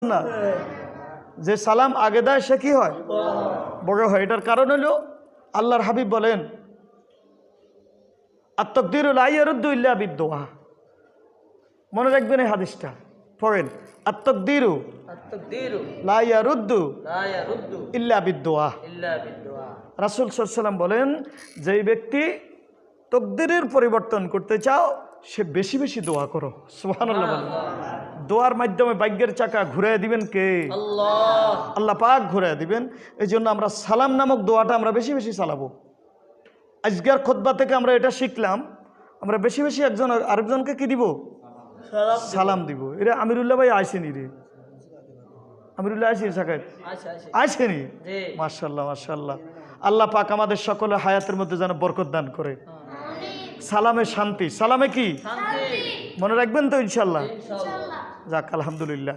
না, যে সালাম আগে দেয় সে কি হয়? বড় হয়। এটার কারণ হলো আল্লাহর হাবিব বলেন, আত-তাকদীরু লা ইয়ারুদ্দু ইল্লা বিদ-দুআ। মনে রাখবেন এই হাদিসটা, পড়েন, আত-তাকদীরু লা ইয়ারুদ্দু ইল্লা বিদ-দুআ। রাসূল সাল্লাল্লাহু আলাইহি ওয়াসাল্লাম বলেন, যেই ব্যক্তি তকদিরের পরিবর্তন করতে চাও সে বেশি বেশি দোয়া করো। সুবহানাল্লাহ বলেন। দোয়ার মাধ্যমে ভাগ্যের চাকা ঘুরিয়ে দিবেন কে? আল্লাহ পাক ঘুরিয়ে দিবেন। এই জন্য আমরা সালাম নামক দোয়াটা আমরা বেশি বেশি চালাবো। আজকের খুতবা থেকে আমরা এটা শিখলাম, আমরা বেশি বেশি একজন আরেকজনকে কি দিব? সালাম দিব। এরা আমিরুল্লাহ ভাই আইসেনি রে, আমিরুল্লাহ আইসেনি সাকাত আইসেনি। মাশাআল্লাহ মাশাআল্লাহ। আল্লাহ পাক আমাদের সকলের হায়াতের মধ্যে যেন বরকত দান করে। সালামে শান্তি, সালামে কি মনে রাখবেন তো ইনশাল্লাহ। যাক, আলহামদুলিল্লাহ।